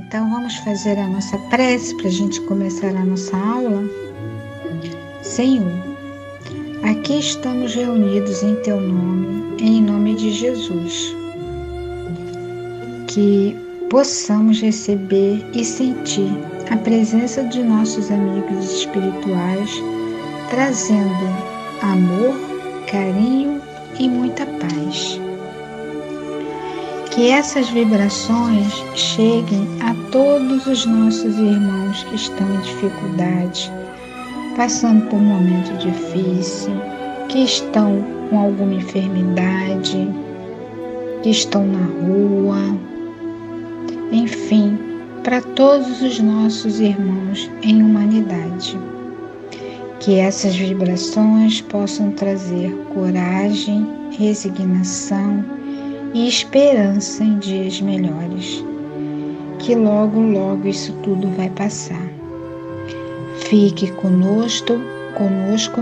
Então vamos fazer a nossa prece para a gente começar a nossa aula. Senhor, aqui estamos reunidos em Teu nome, em nome de Jesus. Que possamos receber e sentir a presença de nossos amigos espirituais, trazendo amor, carinho e muita paz. Que essas vibrações cheguem a todos os nossos irmãos que estão em dificuldade, passando por um momento difícil, que estão com alguma enfermidade, que estão na rua, enfim, para todos os nossos irmãos em humanidade. Que essas vibrações possam trazer coragem, resignação e esperança em dias melhores. Que logo, logo isso tudo vai passar. Fique conosco,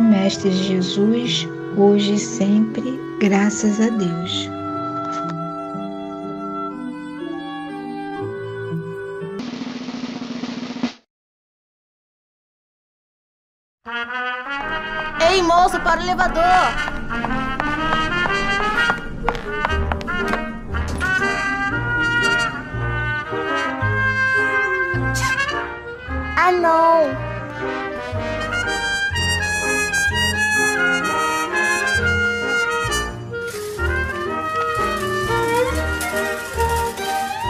Mestre Jesus, hoje e sempre, graças a Deus. Ei, moço, para o elevador! Ah, não!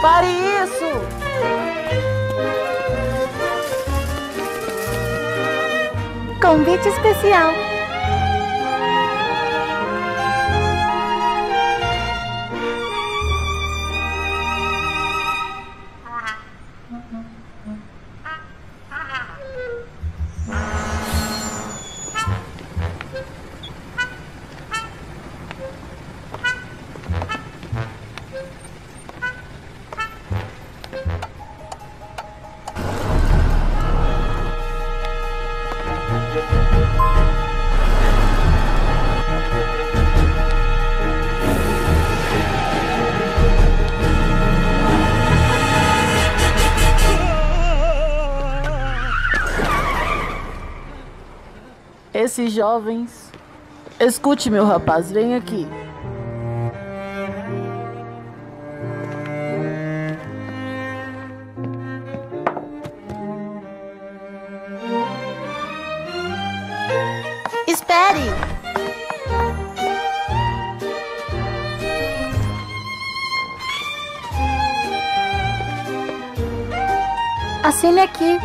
Pare isso! Convite especial. Esses jovens... Escute, meu rapaz, vem aqui. Espere! Assine aqui.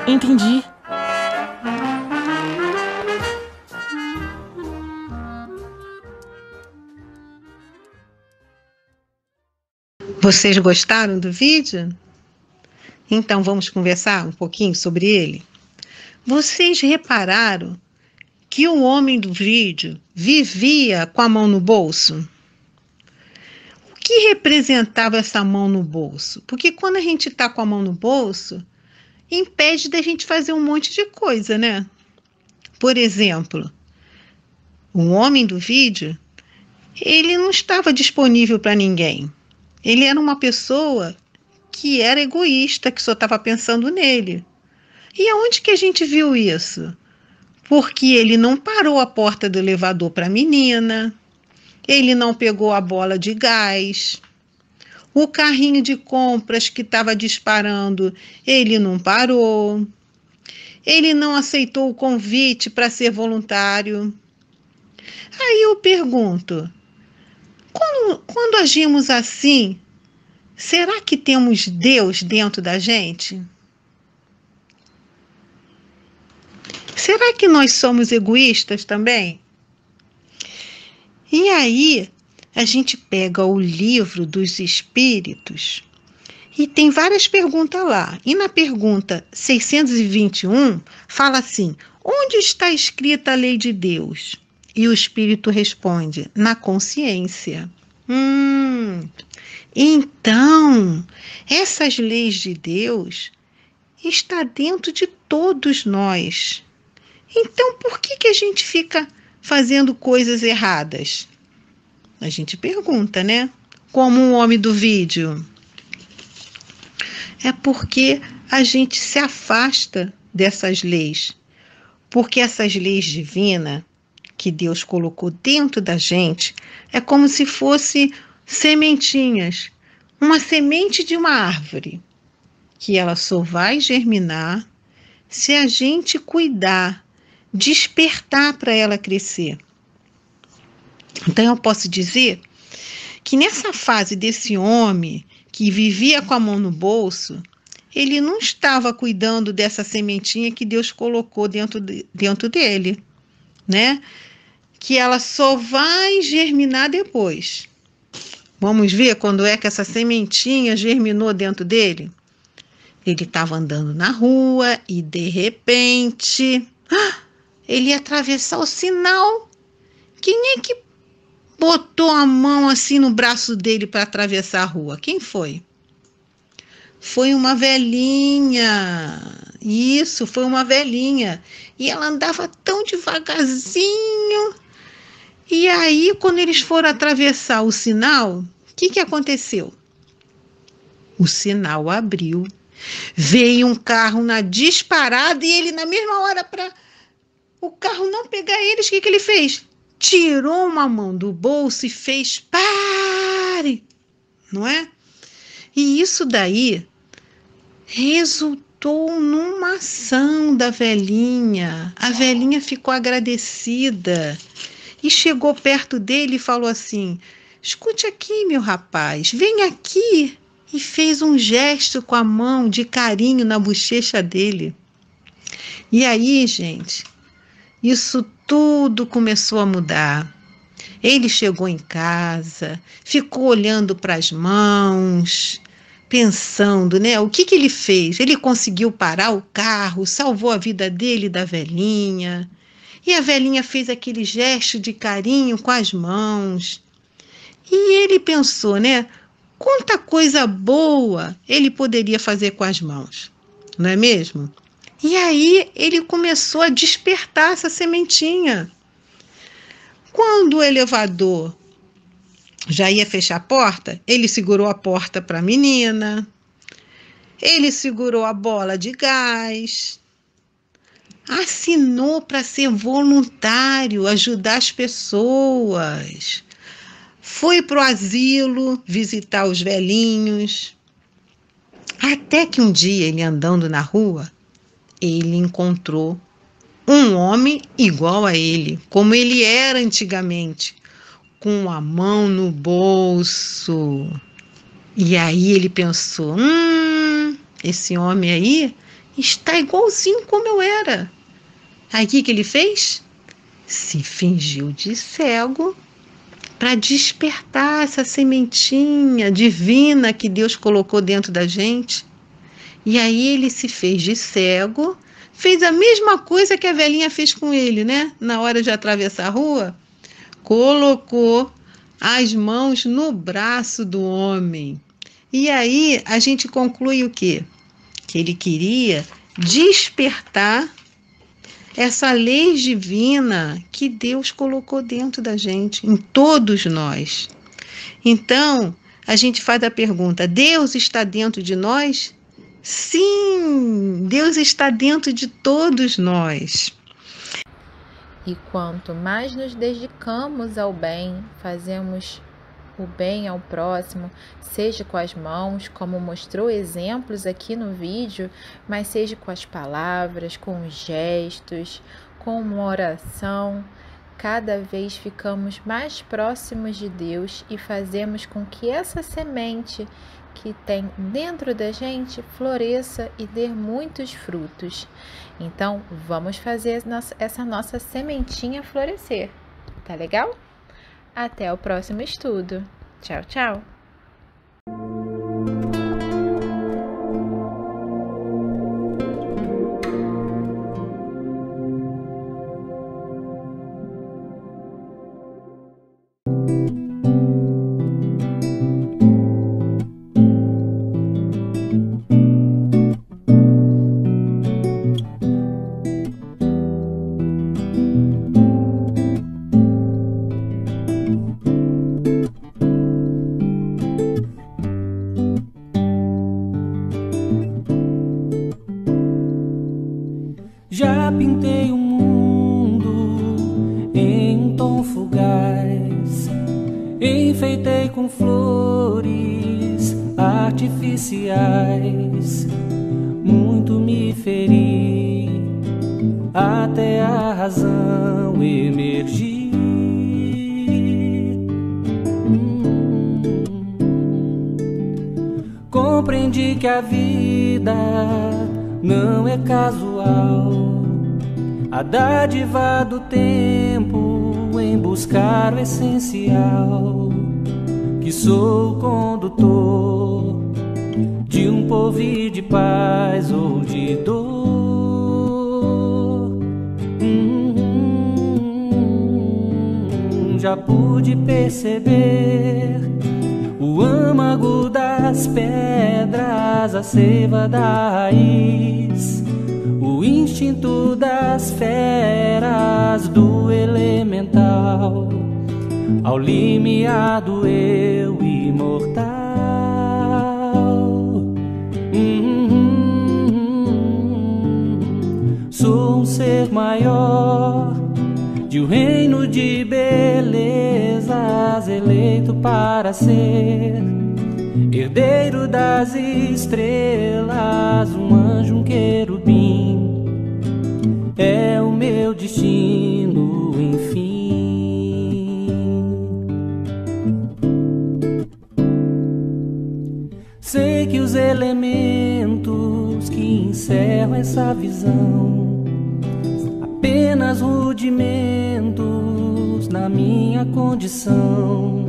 Entendi. Vocês gostaram do vídeo? Então vamos conversar um pouquinho sobre ele? Vocês repararam que o homem do vídeo vivia com a mão no bolso? O que representava essa mão no bolso? Porque quando a gente está com a mão no bolso, impede da gente fazer um monte de coisa, né? Por exemplo, o homem do vídeo, ele não estava disponível para ninguém. Ele era uma pessoa que era egoísta, que só estava pensando nele. E aonde que a gente viu isso? Porque ele não parou a porta do elevador para a menina, ele não pegou a bola de gás, o carrinho de compras que estava disparando, ele não parou. Ele não aceitou o convite para ser voluntário. Aí eu pergunto, quando agimos assim, será que temos Deus dentro da gente? Será que nós somos egoístas também? E aí, a gente pega o livro dos Espíritos e tem várias perguntas lá. E na pergunta 621, fala assim, onde está escrita a lei de Deus? E o Espírito responde, na consciência. Hum, então, essas leis de Deus estão dentro de todos nós. Então, por que a gente fica fazendo coisas erradas? A gente pergunta, né? Como um homem do vídeo. É porque a gente se afasta dessas leis. Porque essas leis divinas que Deus colocou dentro da gente é como se fosse sementinhas, uma semente de uma árvore, que ela só vai germinar se a gente cuidar, despertar para ela crescer. Então eu posso dizer que nessa fase desse homem que vivia com a mão no bolso, ele não estava cuidando dessa sementinha que Deus colocou dentro dele, né? Que ela só vai germinar depois. Vamos ver quando é que essa sementinha germinou dentro dele? Ele estava andando na rua e, de repente, ele ia atravessar o sinal. Quem é que botou a mão assim no braço dele para atravessar a rua? Quem foi? Foi uma velhinha. Isso, foi uma velhinha. E ela andava tão devagarzinho. E aí, quando eles foram atravessar o sinal, o que aconteceu? O sinal abriu. Veio um carro na disparada e ele, na mesma hora, para o carro não pegar eles, o que ele fez? Tirou uma mão do bolso e fez pare, não é? E isso daí resultou numa ação da velhinha. A velhinha ficou agradecida e chegou perto dele e falou assim: escute aqui, meu rapaz, vem aqui. E fez um gesto com a mão de carinho na bochecha dele. E aí, gente, isso tudo começou a mudar. Ele chegou em casa, ficou olhando para as mãos, pensando, né? O que ele fez? Ele conseguiu parar o carro, salvou a vida dele e da velhinha. E a velhinha fez aquele gesto de carinho com as mãos. E ele pensou, né? Quanta coisa boa ele poderia fazer com as mãos, não é mesmo? E aí ele começou a despertar essa sementinha. Quando o elevador já ia fechar a porta, ele segurou a porta para a menina, ele segurou a bola de gás, assinou para ser voluntário, ajudar as pessoas. Foi para o asilo visitar os velhinhos. Até que um dia, ele andando na rua, ele encontrou um homem igual a ele, como ele era antigamente, com a mão no bolso. E aí ele pensou, esse homem aí está igualzinho como eu era. Aí o que ele fez? Se fingiu de cego para despertar essa sementinha divina que Deus colocou dentro da gente. E aí ele se fez de cego, fez a mesma coisa que a velhinha fez com ele, né? Na hora de atravessar a rua, colocou as mãos no braço do homem. E aí a gente conclui o quê? Que ele queria despertar essa lei divina que Deus colocou dentro da gente, em todos nós. Então, a gente faz a pergunta: Deus está dentro de nós? Sim, Deus está dentro de todos nós. E quanto mais nos dedicamos ao bem, fazemos o bem ao próximo, seja com as mãos, como mostrou exemplos aqui no vídeo, mas seja com as palavras, com os gestos, com uma oração, cada vez ficamos mais próximos de Deus e fazemos com que essa semente que tem dentro da gente floresça e dê muitos frutos. Então, vamos fazer essa nossa sementinha florescer. Tá legal? Até o próximo estudo. Tchau, tchau! Enfeitei com flores artificiais, muito me feri, até a razão emergir. Compreendi que a vida não é casual, a dádiva do tempo em buscar o essencial, que sou o condutor de um porvir de paz ou de dor. Já pude perceber o âmago das pedras, a seiva da raiz, o instinto das feras do elemental, ao limiar do eu imortal. Sou um ser maior de um reino de belezas, eleito para ser herdeiro das estrelas, um anjo, um querubim, é o meu destino, enfim. Sei que os elementos que encerram essa visão apenas rudimentos na minha condição,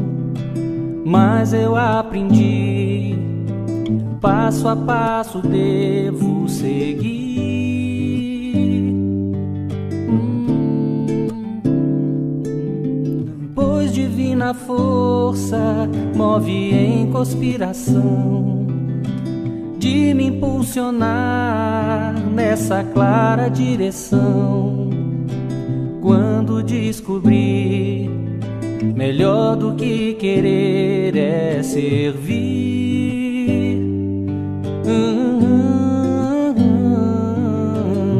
mas eu aprendi, passo a passo devo seguir. Pois divina força move em conspiração de me impulsionar nessa clara direção. Quando descobri, melhor do que querer é servir.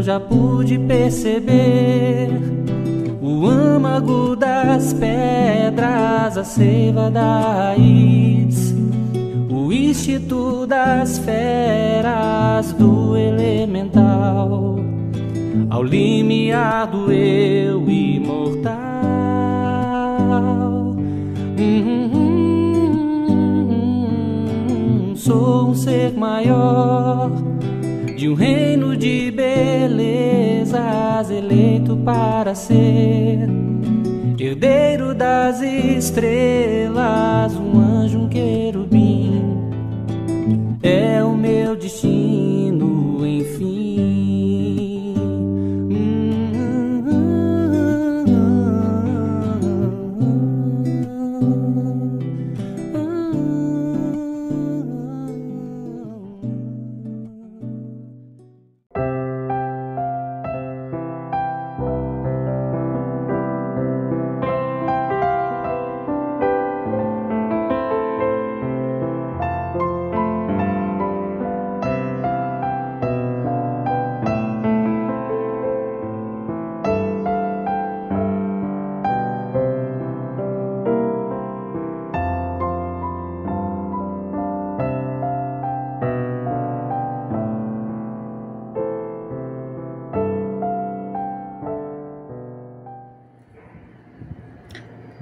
Já pude perceber o âmago das pedras, a seiva da raiz, o instinto das feras do elemental, ao limiar do eu imortal. Sou um ser maior de um reino de belezas, eleito para ser herdeiro das estrelas, um anjo, um querubim, é o meu destino, enfim.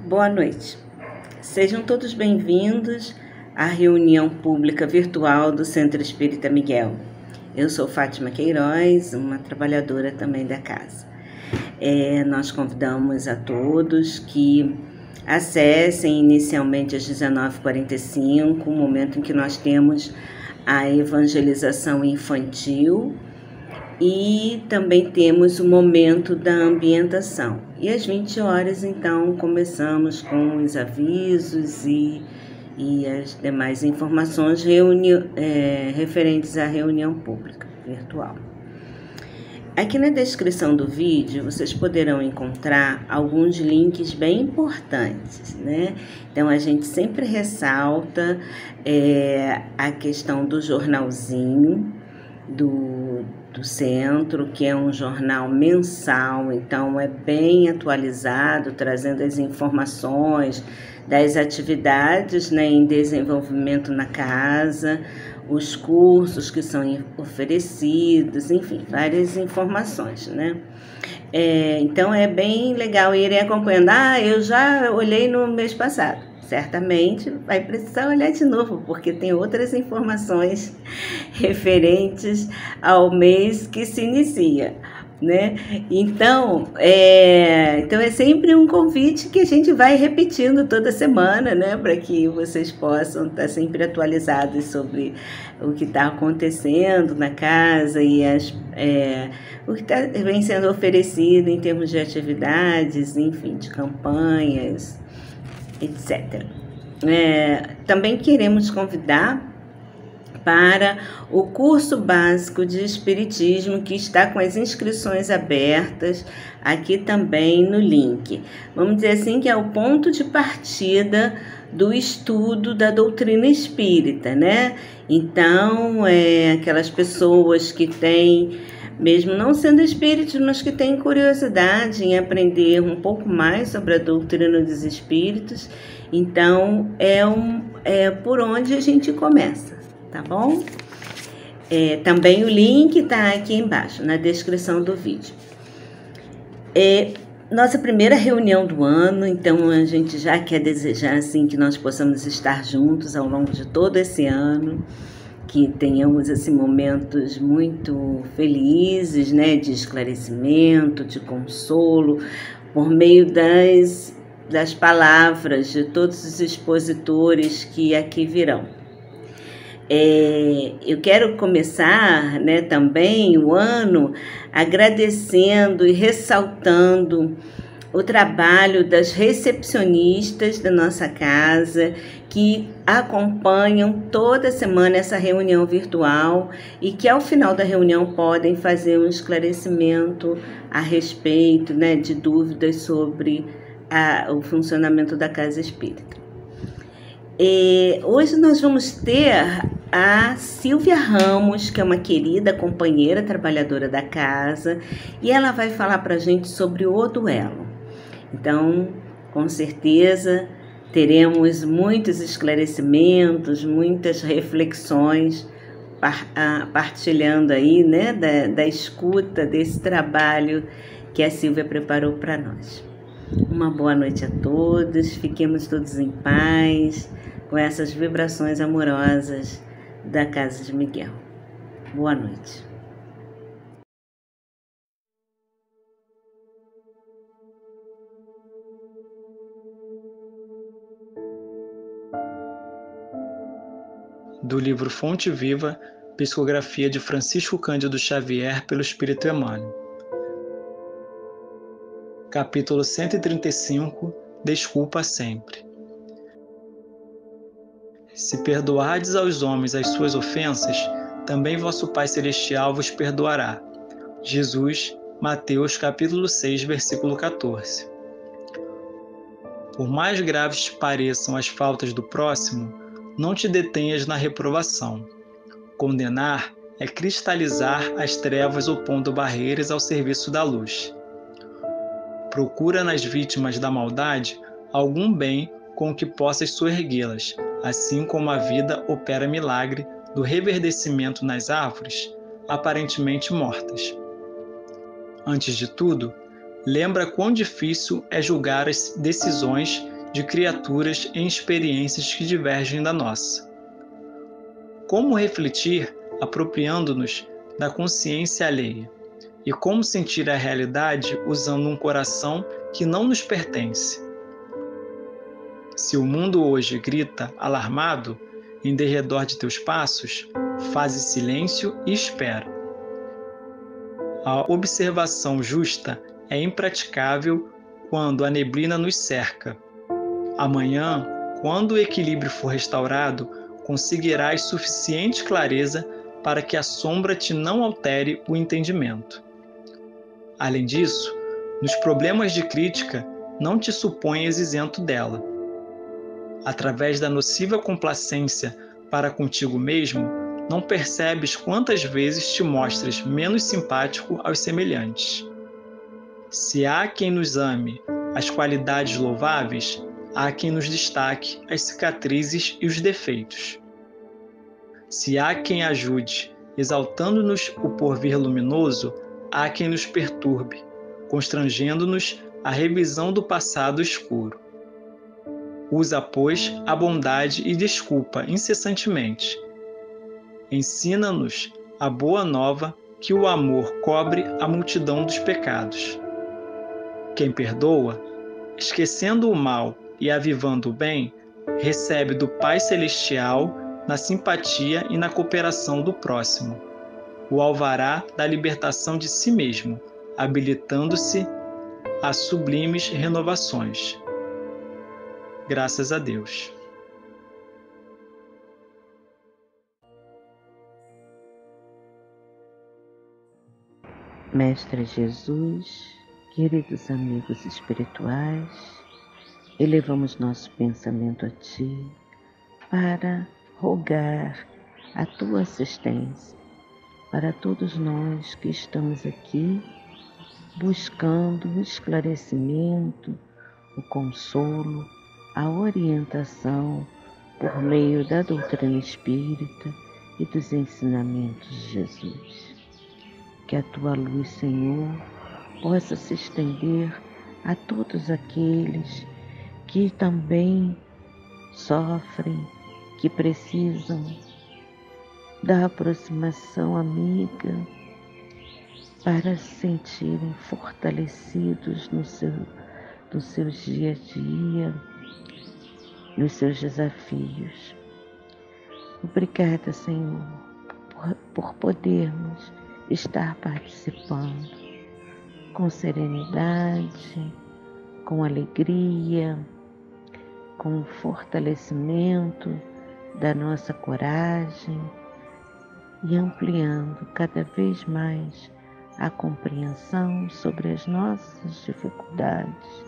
Boa noite. Sejam todos bem-vindos à reunião pública virtual do Centro Espírita Miguel. Eu sou Fátima Queiroz, uma trabalhadora também da casa. Nós convidamos a todos que acessem inicialmente às 19h45, o momento em que nós temos a evangelização infantil, e também temos o momento da ambientação. E às 20 horas, então, começamos com os avisos e as demais informações referentes à reunião pública virtual. Aqui na descrição do vídeo, vocês poderão encontrar alguns links bem importantes, né? Então, a gente sempre ressalta a questão do jornalzinho, do centro, que é um jornal mensal, então é bem atualizado, trazendo as informações das atividades, né, em desenvolvimento na casa, os cursos que são oferecidos, enfim, várias informações, né? Então é bem legal irem acompanhando. Eu já olhei no mês passado. Certamente vai precisar olhar de novo, porque tem outras informações referentes ao mês que se inicia, né? Então é sempre um convite que a gente vai repetindo toda semana, né? Para que vocês possam estar sempre atualizados sobre o que está acontecendo na casa e o que vem sendo oferecido em termos de atividades, enfim, de campanhas, etc. Também queremos convidar para o curso básico de Espiritismo, que está com as inscrições abertas aqui também no link. Vamos dizer assim que é o ponto de partida do estudo da doutrina espírita, né? Então, aquelas pessoas que têm, mesmo não sendo espíritos, mas que têm curiosidade em aprender um pouco mais sobre a doutrina dos espíritos, então é por onde a gente começa, tá bom? Também o link está aqui embaixo, na descrição do vídeo. Nossa primeira reunião do ano, então a gente já quer desejar assim, que nós possamos estar juntos ao longo de todo esse ano, que tenhamos assim, momentos muito felizes, né, de esclarecimento, de consolo, por meio das palavras de todos os expositores que aqui virão. Eu quero começar, né, também o ano agradecendo e ressaltando o trabalho das recepcionistas da nossa casa, que acompanham toda semana essa reunião virtual e que ao final da reunião podem fazer um esclarecimento a respeito, né, de dúvidas sobre o funcionamento da Casa Espírita. Hoje nós vamos ter a Silvia Ramos, que é uma querida companheira trabalhadora da casa, e ela vai falar para a gente sobre o duelo. Então, com certeza, teremos muitos esclarecimentos, muitas reflexões, partilhando aí, né, da escuta desse trabalho que a Silvia preparou para nós. Uma boa noite a todos, fiquemos todos em paz, com essas vibrações amorosas da Casa de Miguel. Boa noite. Do livro Fonte Viva, psicografia de Francisco Cândido Xavier pelo Espírito Emmanuel. Capítulo 135, Desculpa sempre. Se perdoardes aos homens as suas ofensas, também vosso Pai Celestial vos perdoará. Jesus, Mateus capítulo 6, versículo 14. Por mais graves te pareçam as faltas do próximo, não te detenhas na reprovação. Condenar é cristalizar as trevas opondo barreiras ao serviço da luz. Procura nas vítimas da maldade algum bem com que possas soerguê-las, assim como a vida opera milagre do reverdecimento nas árvores, aparentemente mortas. Antes de tudo, lembra quão difícil é julgar as decisões de criaturas em experiências que divergem da nossa. Como refletir apropriando-nos da consciência alheia? E como sentir a realidade usando um coração que não nos pertence? Se o mundo hoje grita alarmado em derredor de teus passos, faze silêncio e espera. A observação justa é impraticável quando a neblina nos cerca. Amanhã, quando o equilíbrio for restaurado, conseguirás suficiente clareza para que a sombra te não altere o entendimento. Além disso, nos problemas de crítica, não te suponhas isento dela. Através da nociva complacência para contigo mesmo, Não percebes quantas vezes te mostras menos simpático aos semelhantes. Se há quem nos ame as qualidades louváveis, há quem nos destaque as cicatrizes e os defeitos. Se há quem ajude, exaltando-nos o porvir luminoso, há quem nos perturbe, constrangendo-nos a revisão do passado escuro. Usa, pois, a bondade e desculpa incessantemente. Ensina-nos a boa nova que o amor cobre a multidão dos pecados. Quem perdoa, esquecendo o mal e avivando o bem, recebe do Pai Celestial na simpatia e na cooperação do próximo, o alvará da libertação de si mesmo, habilitando-se a sublimes renovações. Graças a Deus. Mestre Jesus, queridos amigos espirituais, elevamos nosso pensamento a Ti para rogar a Tua assistência para todos nós que estamos aqui buscando o esclarecimento, o consolo, a orientação por meio da doutrina espírita e dos ensinamentos de Jesus. Que a Tua luz, Senhor, possa se estender a todos aqueles que também sofrem, que precisam da aproximação amiga para se sentirem fortalecidos nos seus dia a dia, nos seus desafios. Obrigada, Senhor, por podermos estar participando com serenidade, com alegria, com fortalecimento da nossa coragem e ampliando cada vez mais a compreensão sobre as nossas dificuldades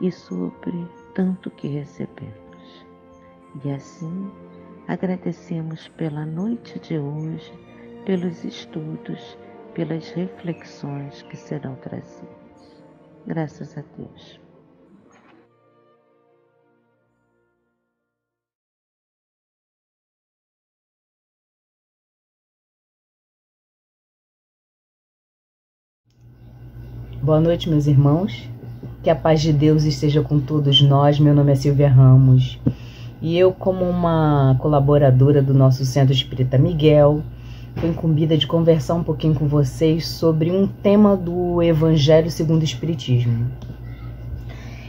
e sobre tanto que recebemos. E assim, agradecemos pela noite de hoje, pelos estudos, pelas reflexões que serão trazidas. Graças a Deus. Boa noite, meus irmãos. Que a paz de Deus esteja com todos nós. Meu nome é Silvia Ramos e eu, como uma colaboradora do nosso Centro Espírita Miguel, fui incumbida de conversar um pouquinho com vocês sobre um tema do Evangelho segundo o Espiritismo.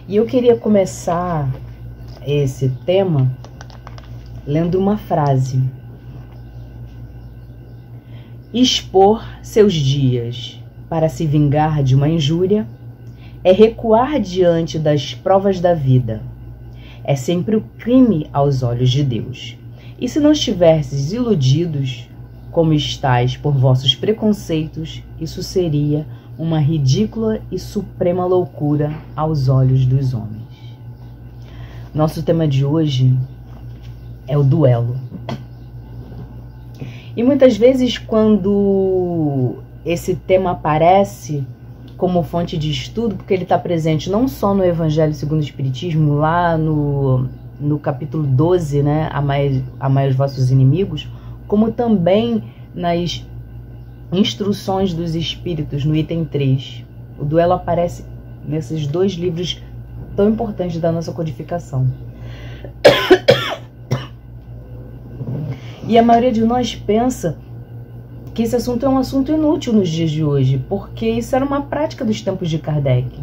E eu queria começar esse tema lendo uma frase. Expor seus dias para se vingar de uma injúria é recuar diante das provas da vida. É sempre o crime aos olhos de Deus. E se não estivesses iludidos, como estáis por vossos preconceitos, isso seria uma ridícula e suprema loucura aos olhos dos homens. Nosso tema de hoje é o duelo. E muitas vezes, quando esse tema aparece como fonte de estudo, porque ele está presente não só no Evangelho segundo o Espiritismo, lá no capítulo 12, né, amai os vossos inimigos, como também nas instruções dos Espíritos, no item 3. O duelo aparece nesses dois livros tão importantes da nossa codificação. E a maioria de nós pensa que esse assunto é um assunto inútil nos dias de hoje, porque isso era uma prática dos tempos de Kardec.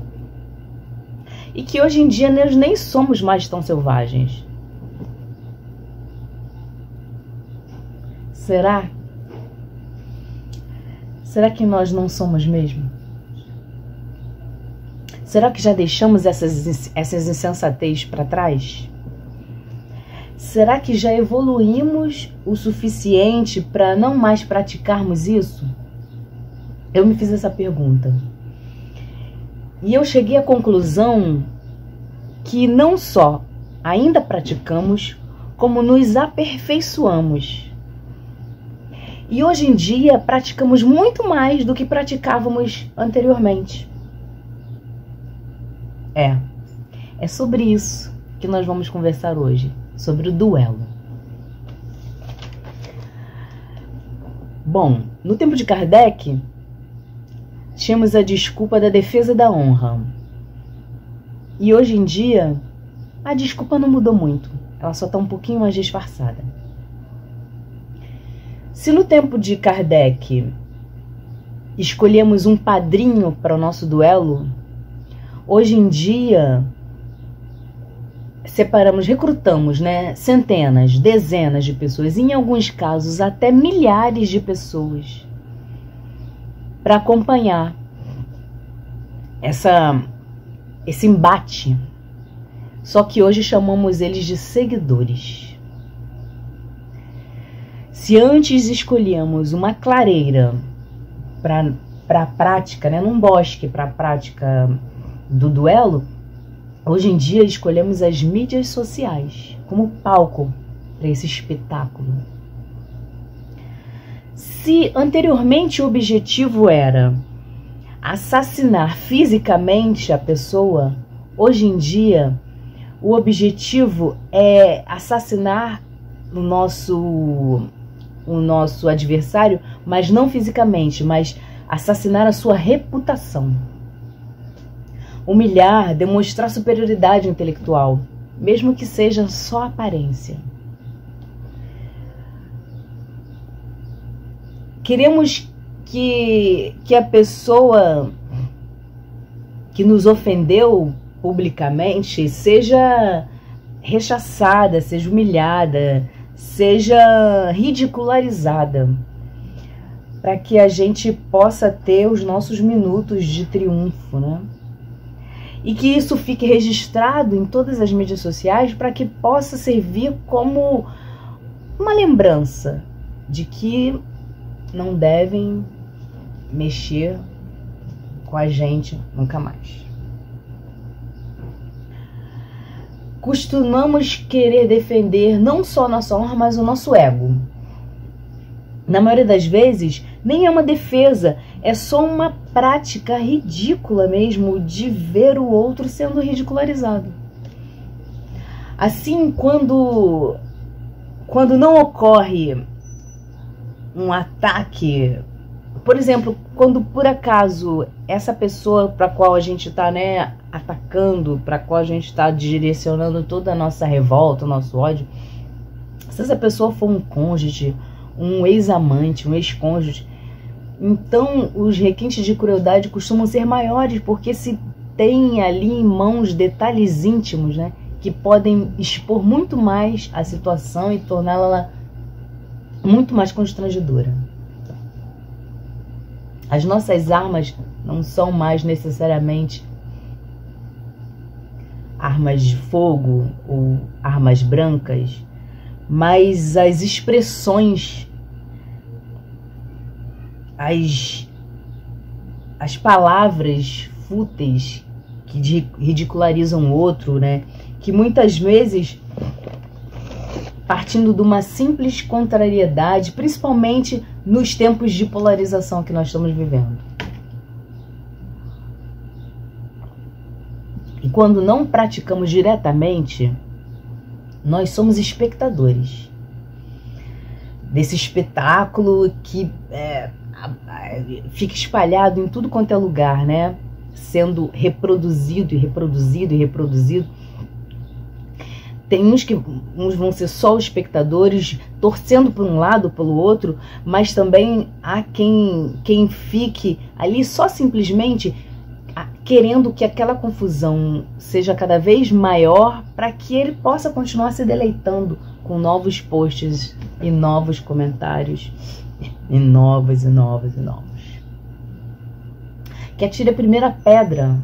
E que hoje em dia nós nem somos mais tão selvagens. Será? Será que nós não somos mesmo? Será que já deixamos essas insensatez para trás? Será que já evoluímos o suficiente para não mais praticarmos isso? Eu me fiz essa pergunta. E eu cheguei à conclusão que não só ainda praticamos, como nos aperfeiçoamos. E hoje em dia praticamos muito mais do que praticávamos anteriormente. É sobre isso que nós vamos conversar hoje, sobre o duelo. Bom, no tempo de Kardec, tínhamos a desculpa da defesa da honra. E hoje em dia, a desculpa não mudou muito. Ela só está um pouquinho mais disfarçada. Se no tempo de Kardec escolhemos um padrinho para o nosso duelo, hoje em dia recrutamos, centenas, dezenas de pessoas, e em alguns casos até milhares de pessoas para acompanhar esse embate. Só que hoje chamamos eles de seguidores. Se antes escolhíamos uma clareira para a prática, num bosque para a prática do duelo, hoje em dia escolhemos as mídias sociais como palco para esse espetáculo. Se anteriormente o objetivo era assassinar fisicamente a pessoa, hoje em dia o objetivo é assassinar o nosso adversário, mas não fisicamente, mas assassinar a sua reputação. Humilhar, demonstrar superioridade intelectual, mesmo que seja só aparência. Queremos que a pessoa que nos ofendeu publicamente seja rechaçada, seja humilhada, seja ridicularizada, para que a gente possa ter os nossos minutos de triunfo, E que isso fique registrado em todas as mídias sociais para que possa servir como uma lembrança de que não devem mexer com a gente nunca mais. Costumamos querer defender não só a nossa honra, mas o nosso ego. Na maioria das vezes, nem é uma defesa, é só uma prática ridícula mesmo de ver o outro sendo ridicularizado. Assim, quando não ocorre um ataque, por exemplo, quando por acaso essa pessoa para a qual a gente está atacando, para a qual a gente está direcionando toda a nossa revolta, o nosso ódio, se essa pessoa for um cônjuge, um ex-amante, um ex-cônjuge, então os requintes de crueldade costumam ser maiores, porque se tem ali em mãos detalhes íntimos, que podem expor muito mais a situação e torná-la muito mais constrangedora. As nossas armas não são mais necessariamente armas de fogo ou armas brancas, mas as expressões, as palavras fúteis que ridicularizam o outro, que muitas vezes, partindo de uma simples contrariedade, principalmente nos tempos de polarização que nós estamos vivendo. E quando não praticamos diretamente, nós somos espectadores desse espetáculo que fica espalhado em tudo quanto é lugar, sendo reproduzido e reproduzido e reproduzido. Tem uns vão ser só os espectadores, torcendo por um lado, pelo outro, mas também há quem fique ali só simplesmente querendo que aquela confusão seja cada vez maior para que ele possa continuar se deleitando com novos posts e novos comentários e novos. Que atire a primeira pedra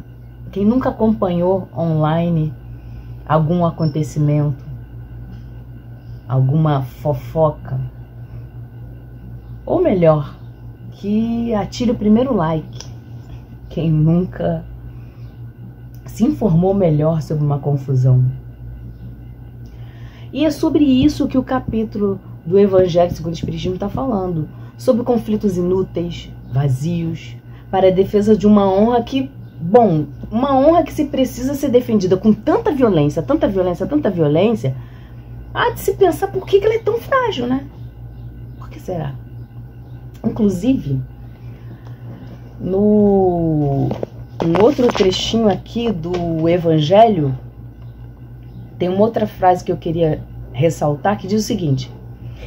quem nunca acompanhou online algum acontecimento, alguma fofoca, ou melhor, que atire o primeiro like quem nunca se informou melhor sobre uma confusão. E é sobre isso que o capítulo do Evangelho segundo o Espiritismo está falando, sobre conflitos inúteis, vazios, para a defesa de uma honra que, bom, uma honra que se precisa ser defendida com tanta violência, tanta violência, tanta violência, há de se pensar por que ela é tão frágil, né? Por que será? Inclusive, um outro trechinho aqui do Evangelho, tem uma outra frase que eu queria ressaltar, que diz o seguinte: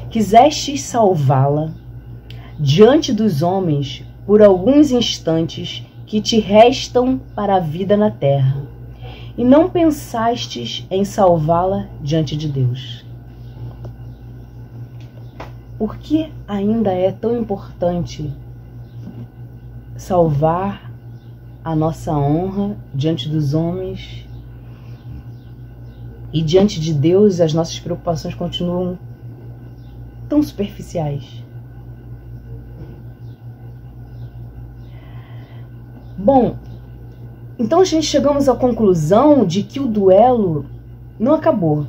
quisestes salvá-la diante dos homens por alguns instantes que te restam para a vida na terra, e não pensastes em salvá-la diante de Deus. Por que ainda é tão importante salvar a nossa honra diante dos homens, e diante de Deus as nossas preocupações continuam tão superficiais? Bom, então a gente chegamos à conclusão de que o duelo não acabou.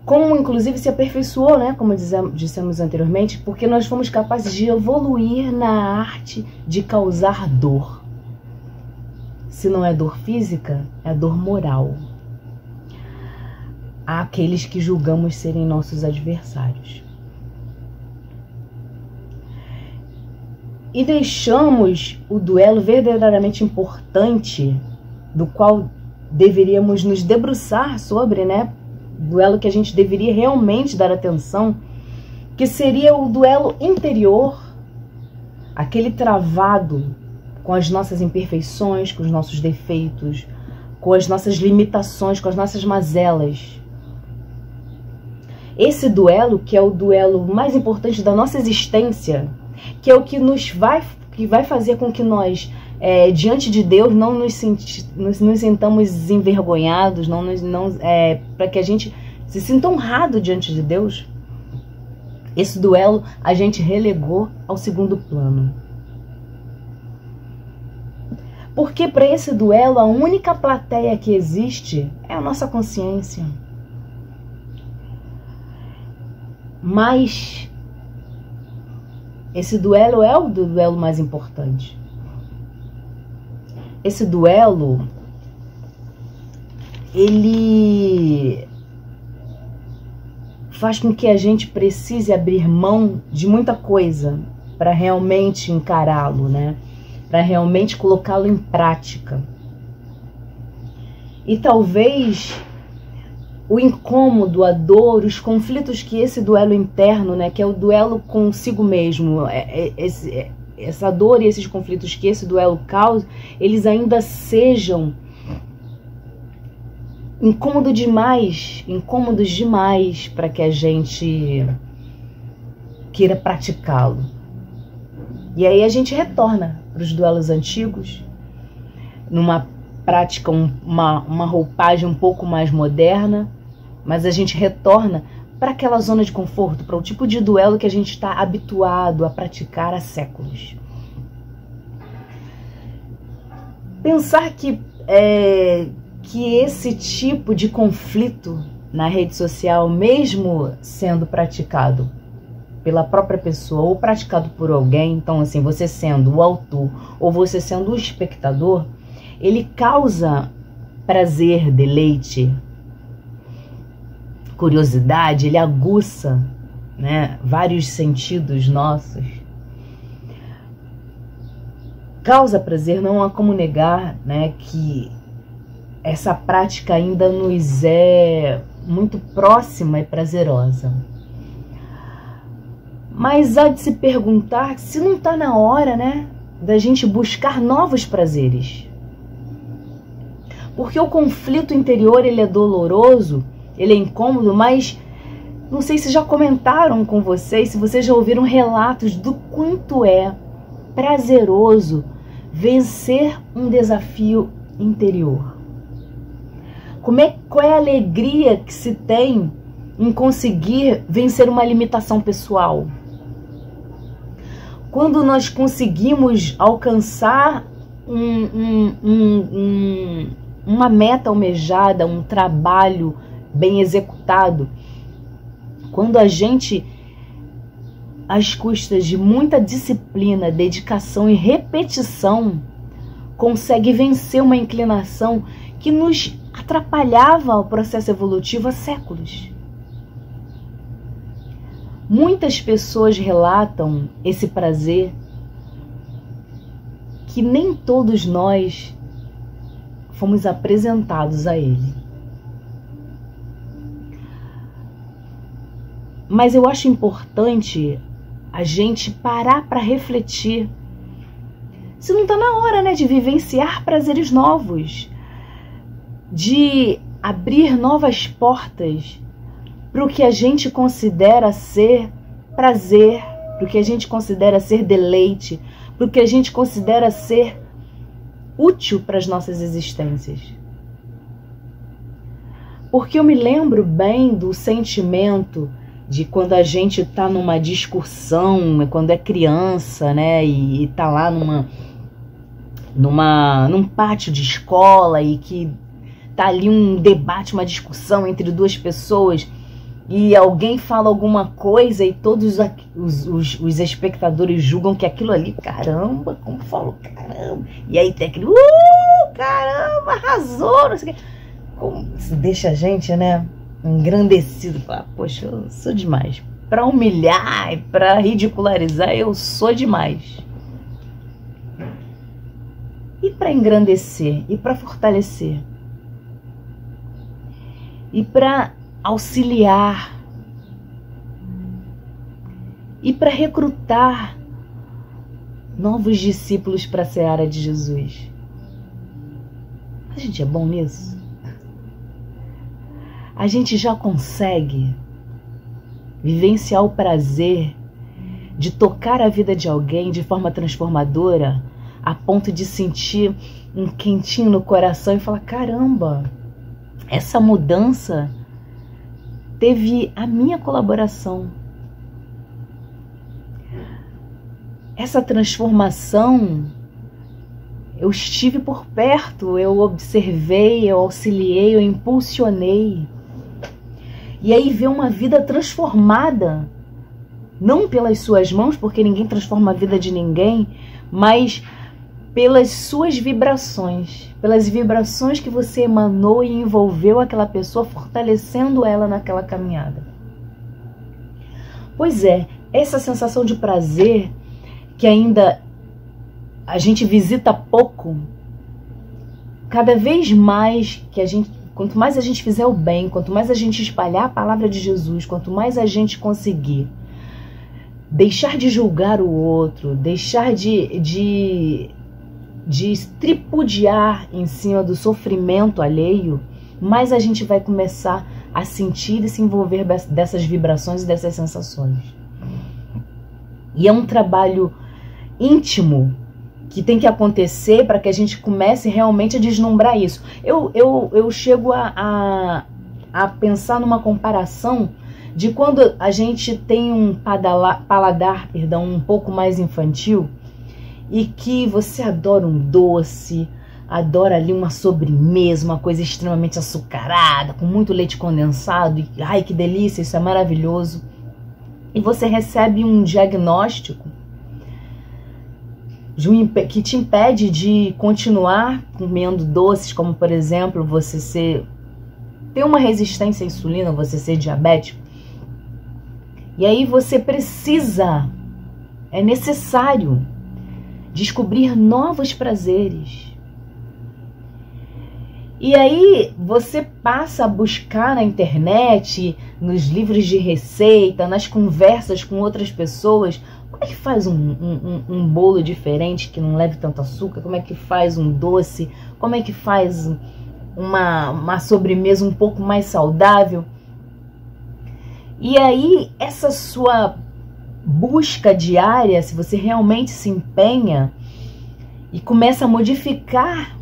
Como inclusive se aperfeiçoou, né? Como dissemos anteriormente, porque nós fomos capazes de evoluir na arte de causar dor. Se não é dor física, é dor moral àqueles que julgamos serem nossos adversários. E deixamos o duelo verdadeiramente importante, do qual deveríamos nos debruçar sobre, né? Duelo que a gente deveria realmente dar atenção, que seria o duelo interior, aquele travado com as nossas imperfeições, com os nossos defeitos, com as nossas limitações, com as nossas mazelas. Esse duelo, que é o duelo mais importante da nossa existência, que é o que vai fazer com que nós, diante de Deus, não nos sintamos envergonhados, para que a gente se sinta honrado diante de Deus. Esse duelo a gente relegou ao segundo plano. Porque para esse duelo a única plateia que existe é a nossa consciência. Mas esse duelo é o duelo mais importante. Esse duelo, ele faz com que a gente precise abrir mão de muita coisa para realmente encará-lo, né? Para realmente colocá-lo em prática. E talvez o incômodo, a dor, os conflitos que esse duelo interno, né, que é o duelo consigo mesmo, essa dor e esses conflitos que esse duelo causa, eles ainda sejam incômodos demais para que a gente queira praticá-lo. E aí a gente retorna para os duelos antigos, numa prática, uma roupagem um pouco mais moderna, mas a gente retorna para aquela zona de conforto, para o tipo de duelo que a gente está habituado a praticar há séculos. Pensar que esse tipo de conflito na rede social, mesmo sendo praticado pela própria pessoa ou praticado por alguém, então assim, você sendo o autor ou você sendo o espectador, ele causa prazer, deleite, curiosidade, ele aguça, né, vários sentidos nossos. Causa prazer, não há como negar, né, que essa prática ainda nos é muito próxima e prazerosa. Mas há de se perguntar se não está na hora, né, da gente buscar novos prazeres. Porque o conflito interior, ele é doloroso, ele é incômodo, mas não sei se já comentaram com vocês, se vocês já ouviram relatos do quanto é prazeroso vencer um desafio interior. Qual é a alegria que se tem em conseguir vencer uma limitação pessoal? Quando nós conseguimos alcançar uma meta almejada, um trabalho bem executado, quando a gente às custas de muita disciplina, dedicação e repetição, consegue vencer uma inclinação que nos atrapalhava o processo evolutivo há séculos. Muitas pessoas relatam esse prazer que nem todos nós fomos apresentados a ele. Mas eu acho importante a gente parar para refletir se não está na hora, né, de vivenciar prazeres novos, de abrir novas portas para o que a gente considera ser prazer, para o que a gente considera ser deleite, para o que a gente considera ser útil para as nossas existências. Porque eu me lembro bem do sentimento de quando a gente está numa discussão, quando é criança, né, e está lá num pátio de escola e que tá ali um debate, uma discussão entre duas pessoas e alguém fala alguma coisa e todos os espectadores julgam que aquilo ali, caramba, como falou, caramba, e aí tem aquele, caramba, arrasou, não sei o que. Como isso deixa a gente, né, engrandecido, falar, poxa, eu sou demais. Pra humilhar e pra ridicularizar, eu sou demais. E pra engrandecer, e pra fortalecer, e para auxiliar, e para recrutar novos discípulos para a seara de Jesus. A gente é bom nisso? A gente já consegue vivenciar o prazer de tocar a vida de alguém de forma transformadora, a ponto de sentir um quentinho no coração e falar, caramba, essa mudança teve a minha colaboração. Essa transformação, eu estive por perto, eu observei, eu auxiliei, eu impulsionei. E aí ver uma vida transformada, não pelas suas mãos, porque ninguém transforma a vida de ninguém, mas pelas suas vibrações, pelas vibrações que você emanou e envolveu aquela pessoa, fortalecendo ela naquela caminhada. Pois é, essa sensação de prazer que ainda a gente visita pouco, cada vez mais que a gente, quanto mais a gente fizer o bem, quanto mais a gente espalhar a palavra de Jesus, quanto mais a gente conseguir deixar de julgar o outro, deixar de tripudiar em cima do sofrimento alheio, mais a gente vai começar a sentir e se envolver dessas vibrações e dessas sensações. E é um trabalho íntimo que tem que acontecer para que a gente comece realmente a deslumbrar isso. Eu chego a pensar numa comparação de quando a gente tem um paladar, um pouco mais infantil, e que você adora um doce, adora ali uma sobremesa, uma coisa extremamente açucarada, com muito leite condensado, e ai que delícia, isso é maravilhoso. E você recebe um diagnóstico que te impede de continuar comendo doces, como por exemplo, você ter uma resistência à insulina, você ser diabético. E aí você é necessário descobrir novos prazeres. E aí você passa a buscar na internet, nos livros de receita, nas conversas com outras pessoas, como é que faz um bolo diferente que não leve tanto açúcar, como é que faz um doce, como é que faz uma sobremesa um pouco mais saudável. E aí essa sua busca diária, se você realmente se empenha e começa a modificar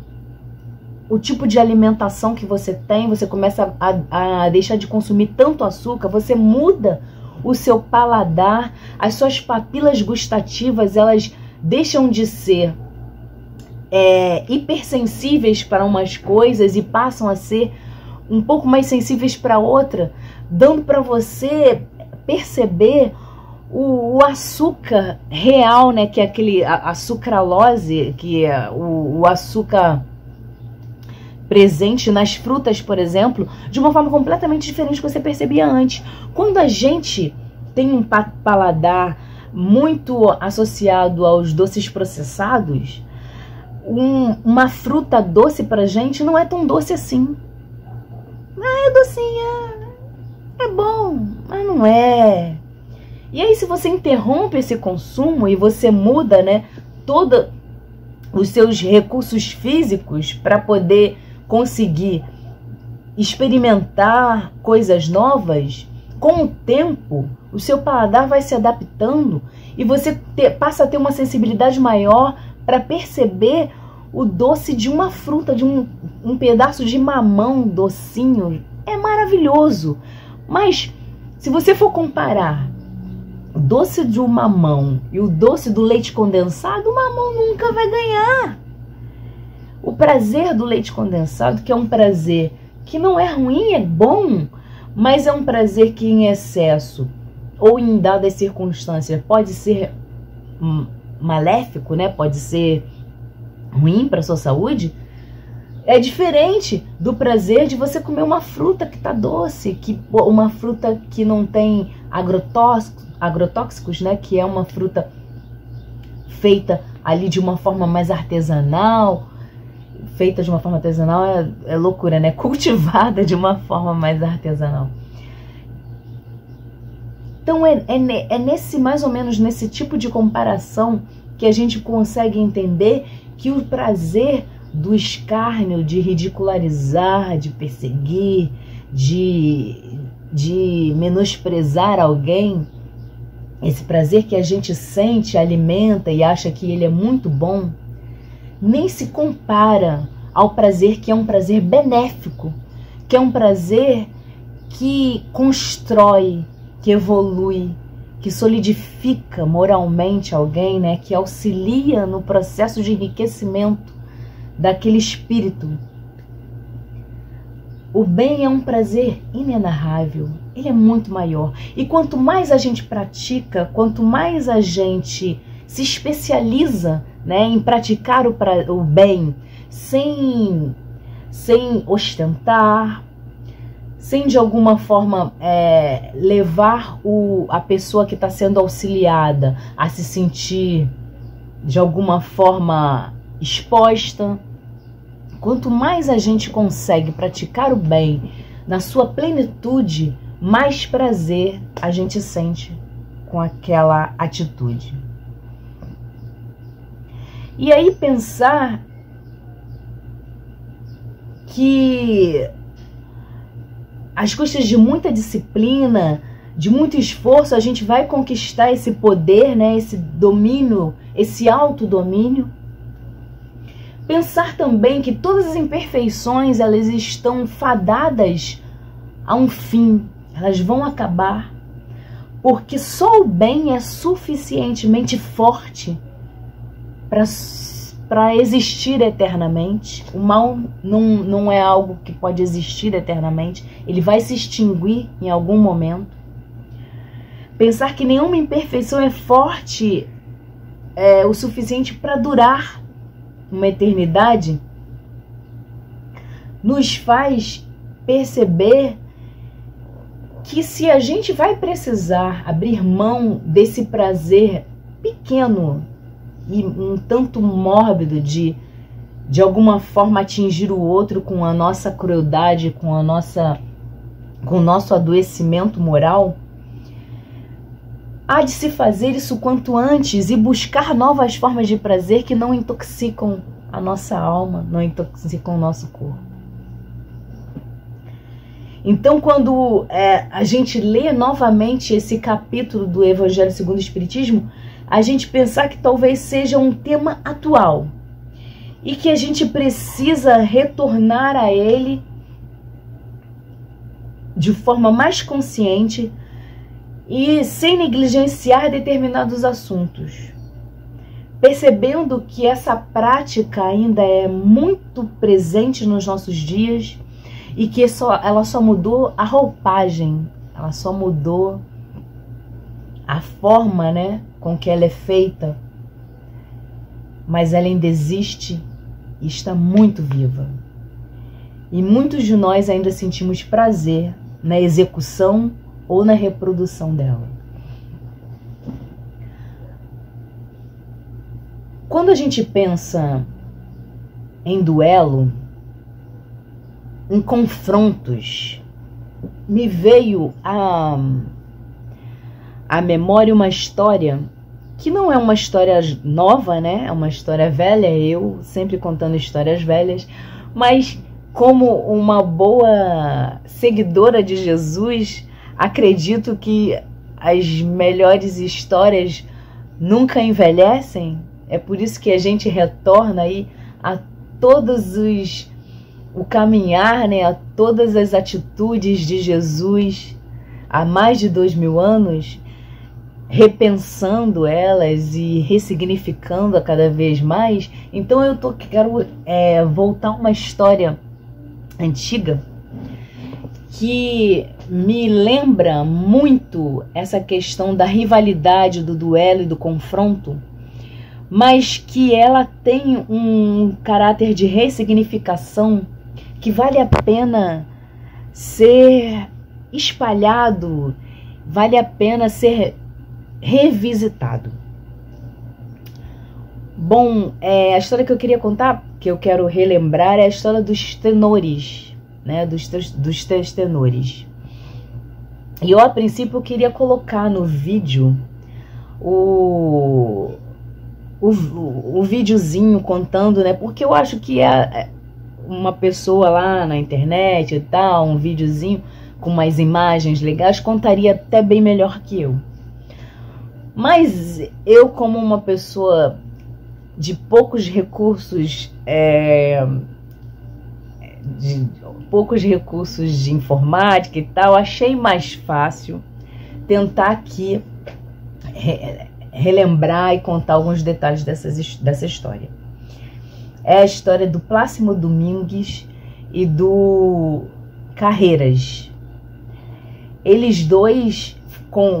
o tipo de alimentação que você tem, você começa a deixar de consumir tanto açúcar, você muda o seu paladar, as suas papilas gustativas, elas deixam de ser hipersensíveis para umas coisas e passam a ser um pouco mais sensíveis para outra, dando para você perceber o açúcar real, né, que é aquele a sucralose, que é o açúcar presente nas frutas, por exemplo, de uma forma completamente diferente do que você percebia antes. Quando a gente tem um paladar muito associado aos doces processados, uma fruta doce pra gente não é tão doce assim. É docinha, é bom, mas não é. E aí, se você interrompe esse consumo e você muda, né, todos os seus recursos físicos para poder conseguir experimentar coisas novas, com o tempo, o seu paladar vai se adaptando e você passa a ter uma sensibilidade maior para perceber o doce de uma fruta, de um pedaço de mamão docinho. É maravilhoso. Mas, se você for comparar o doce do mamão e o doce do leite condensado, o mamão nunca vai ganhar. O prazer do leite condensado, que é um prazer que não é ruim, é bom, mas é um prazer que em excesso ou em dadas circunstâncias pode ser maléfico, né? Pode ser ruim para sua saúde. É diferente do prazer de você comer uma fruta que está doce, uma fruta que não tem agrotóxicos, né? Que é uma fruta feita ali de uma forma mais artesanal. Feita de uma forma artesanal é loucura, né? Cultivada de uma forma mais artesanal. Então é nesse, mais ou menos nesse tipo de comparação que a gente consegue entender que o prazer do escárnio, de ridicularizar, de perseguir, de menosprezar alguém, esse prazer que a gente sente, alimenta e acha que ele é muito bom, nem se compara ao prazer que é um prazer benéfico, que é um prazer que constrói, que evolui, que solidifica moralmente alguém, né? Que auxilia no processo de enriquecimento daquele espírito. O bem é um prazer inenarrável, ele é muito maior. E quanto mais a gente pratica, quanto mais a gente se especializa, né, em praticar o bem sem ostentar, sem de alguma forma levar a pessoa que está sendo auxiliada a se sentir de alguma forma exposta. Quanto mais a gente consegue praticar o bem na sua plenitude, mais prazer a gente sente com aquela atitude. E aí pensar que às custas de muita disciplina, de muito esforço, a gente vai conquistar esse poder, né, esse domínio, esse autodomínio. Pensar também que todas as imperfeições, elas estão fadadas a um fim, elas vão acabar, porque só o bem é suficientemente forte para existir eternamente. O mal não é algo que pode existir eternamente, ele vai se extinguir em algum momento. Pensar que nenhuma imperfeição é forte o suficiente para durar uma eternidade nos faz perceber que se a gente vai precisar abrir mão desse prazer pequeno e um tanto mórbido de alguma forma atingir o outro com a nossa crueldade, com o nosso adoecimento moral, há de se fazer isso quanto antes e buscar novas formas de prazer que não intoxicam a nossa alma, não intoxicam o nosso corpo. Então, quando a gente lê novamente esse capítulo do Evangelho segundo o Espiritismo, a gente pensar que talvez seja um tema atual e que a gente precisa retornar a ele de forma mais consciente e sem negligenciar determinados assuntos, percebendo que essa prática ainda é muito presente nos nossos dias e que ela só mudou a roupagem, ela só mudou a forma, né, com que ela é feita, mas ela ainda existe e está muito viva. E muitos de nós ainda sentimos prazer na execução ou na reprodução dela. Quando a gente pensa em duelo, em confrontos, me veio à memória uma história que não é uma história nova, né? É uma história velha, eu sempre contando histórias velhas, mas como uma boa seguidora de Jesus, acredito que as melhores histórias nunca envelhecem. É por isso que a gente retorna aí a todos o caminhar, né, a todas as atitudes de Jesus há mais de 2000 anos, repensando elas e ressignificando a cada vez mais. Então quero voltar uma história antiga que me lembra muito essa questão da rivalidade, do duelo e do confronto, mas que ela tem um caráter de ressignificação que vale a pena ser espalhado, vale a pena ser revisitado. Bom, a história que eu queria contar, que eu quero relembrar, é a história dos tenores, né, dos três tenores. E eu, a princípio, eu queria colocar no vídeo o videozinho contando, né, porque eu acho que uma pessoa lá na internet e tal, um videozinho com mais imagens legais, contaria até bem melhor que eu. Mas eu, como uma pessoa de poucos recursos, de informática e tal, achei mais fácil tentar aqui relembrar e contar alguns detalhes dessa história. É a história do Plácido Domingues e do Carreiras. Eles dois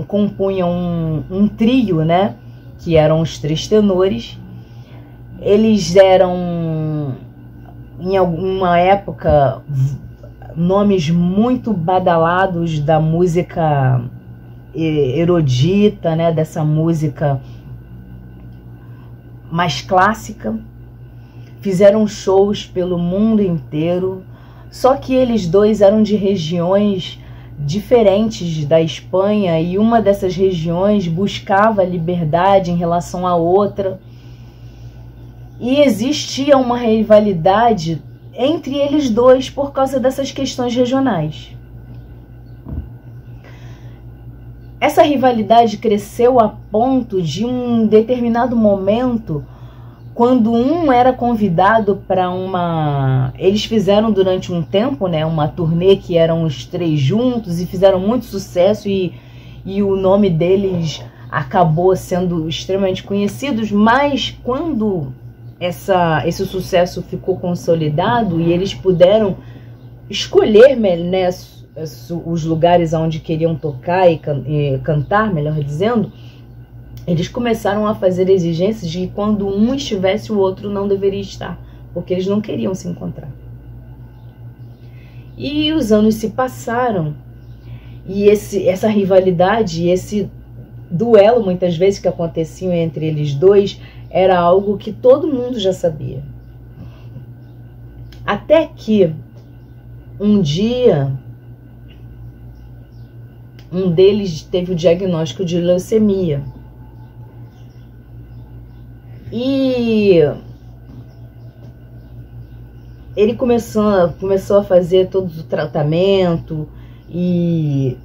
compunham um trio, né, que eram os três tenores. Eles eram, em alguma época, nomes muito badalados da música erudita, né, dessa música mais clássica. Fizeram shows pelo mundo inteiro, só que eles dois eram de regiões diferentes da Espanha, e uma dessas regiões buscava liberdade em relação à outra, e existia uma rivalidade entre eles dois por causa dessas questões regionais. Essa rivalidade cresceu a ponto de um determinado momento, quando um era convidado para eles fizeram durante um tempo, né, uma turnê que eram os três juntos e fizeram muito sucesso, e o nome deles acabou sendo extremamente conhecido. Mas quando esse sucesso ficou consolidado e eles puderam escolher, né, os lugares onde queriam tocar e cantar, melhor dizendo, eles começaram a fazer exigências de que quando um estivesse, o outro não deveria estar, porque eles não queriam se encontrar. E os anos se passaram, e essa rivalidade, esse duelo, muitas vezes, que acontecia entre eles dois, era algo que todo mundo já sabia. Até que, um dia, um deles teve o diagnóstico de leucemia. E ele começou a fazer todo o tratamento e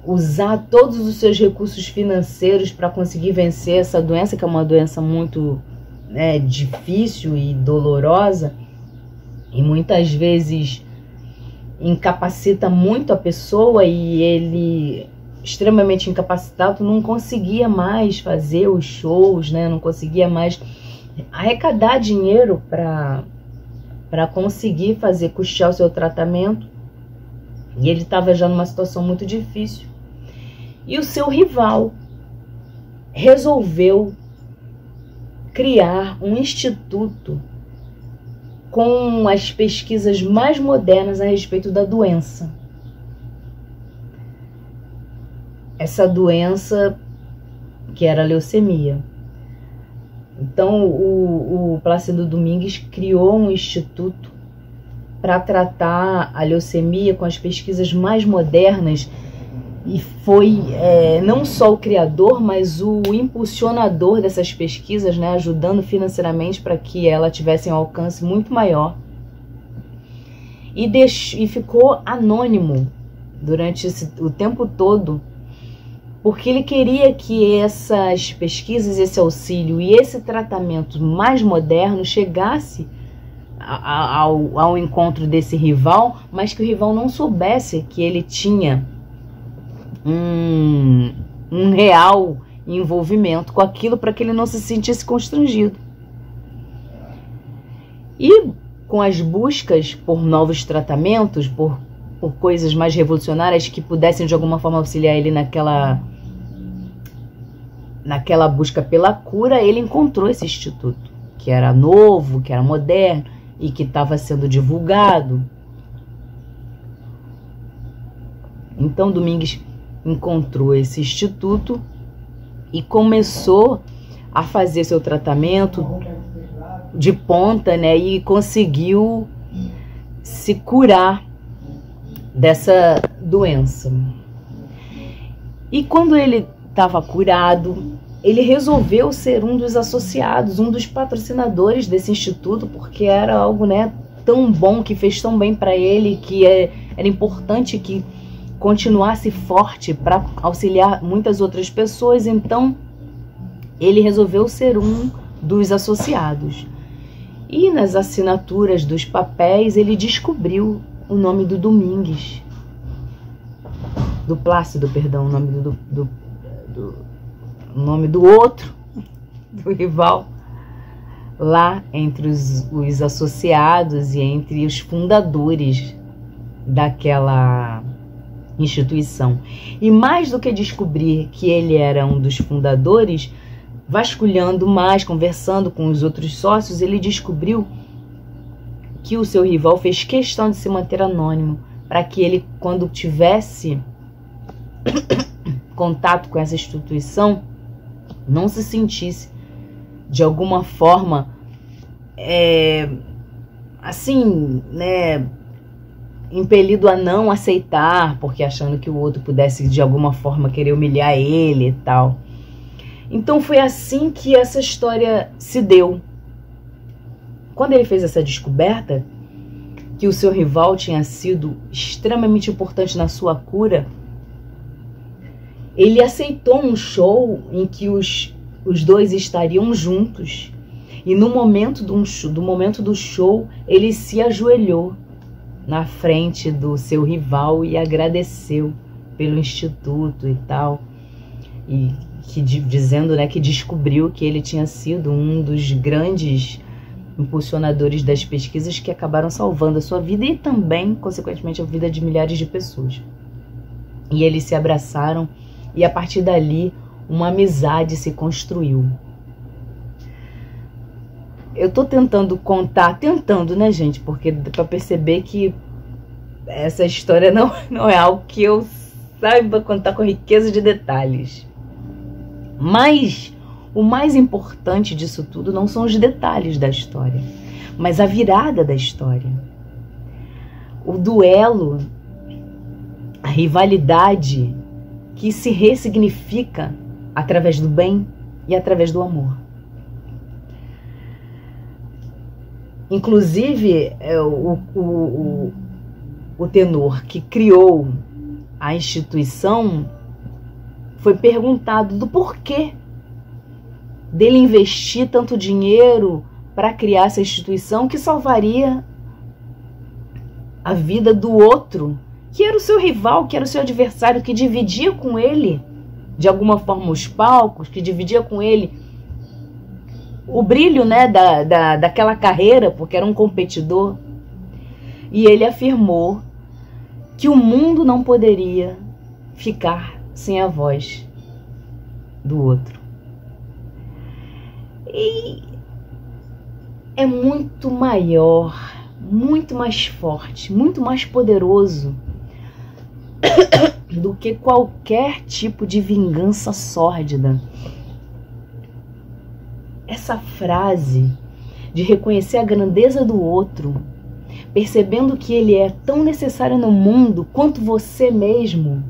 usar todos os seus recursos financeiros para conseguir vencer essa doença, que é uma doença muito difícil e dolorosa, e muitas vezes incapacita muito a pessoa, e ele, extremamente incapacitado, não conseguia mais fazer os shows, né? Não conseguia mais arrecadar dinheiro para conseguir custear o seu tratamento, e ele estava já numa situação muito difícil. E o seu rival, resolveu criar um instituto com as pesquisas mais modernas a respeito da doença. Essa doença que era a leucemia. Então, o Plácido Domingues criou um instituto para tratar a leucemia com as pesquisas mais modernas e foi não só o criador, mas o impulsionador dessas pesquisas, né, ajudando financeiramente para que ela tivesse um alcance muito maior. E ficou anônimo durante o tempo todo, porque ele queria que essas pesquisas, esse auxílio e esse tratamento mais moderno chegasse ao encontro desse rival, mas que o rival não soubesse que ele tinha um real envolvimento com aquilo, para que ele não se sentisse constrangido. E com as buscas por novos tratamentos, por coisas mais revolucionárias que pudessem de alguma forma auxiliar ele naquela busca pela cura, ele encontrou esse instituto, que era novo, que era moderno e que estava sendo divulgado. Então Domingues encontrou esse instituto e começou a fazer seu tratamento de ponta, né, e conseguiu se curar dessa doença. E quando ele estava curado, ele resolveu ser um dos associados, um dos patrocinadores desse instituto, porque era algo, né, tão bom, que fez tão bem para ele, que era importante que continuasse forte para auxiliar muitas outras pessoas. Então ele resolveu ser um dos associados. E nas assinaturas dos papéis ele descobriu o nome do Domingues, do Plácido, perdão, o nome o nome do outro, do rival, lá entre os associados e entre os fundadores daquela instituição. E mais do que descobrir que ele era um dos fundadores, vasculhando mais, conversando com os outros sócios, ele descobriu que o seu rival fez questão de se manter anônimo, para que ele, quando tivesse contato com essa instituição, não se sentisse de alguma forma assim, né, impelido a não aceitar, porque achando que o outro pudesse de alguma forma querer humilhar ele e tal. Então foi assim que essa história se deu. Quando ele fez essa descoberta, que o seu rival tinha sido extremamente importante na sua cura, ele aceitou um show em que os dois estariam juntos. E no momento do show, ele se ajoelhou na frente do seu rival e agradeceu pelo instituto e tal, e dizendo, né, que descobriu que ele tinha sido um dos grandes impulsionadores das pesquisas que acabaram salvando a sua vida e também, consequentemente, a vida de milhares de pessoas. E eles se abraçaram e a partir dali uma amizade se construiu. Eu tô tentando contar, né, gente, porque dá pra perceber que essa história não é algo que eu saiba contar com riqueza de detalhes. Mas o mais importante disso tudo não são os detalhes da história, mas a virada da história. O duelo, a rivalidade que se ressignifica através do bem e através do amor. Inclusive, o tenor que criou a instituição foi perguntado do porquê dele investir tanto dinheiro para criar essa instituição que salvaria a vida do outro, que era o seu rival, que era o seu adversário, que dividia com ele, de alguma forma, os palcos, que dividia com ele o brilho, né, daquela carreira, porque era um competidor. E ele afirmou que o mundo não poderia ficar sem a voz do outro. E é muito maior, muito mais forte, muito mais poderoso do que qualquer tipo de vingança sórdida. Essa frase de reconhecer a grandeza do outro, percebendo que ele é tão necessário no mundo quanto você mesmo,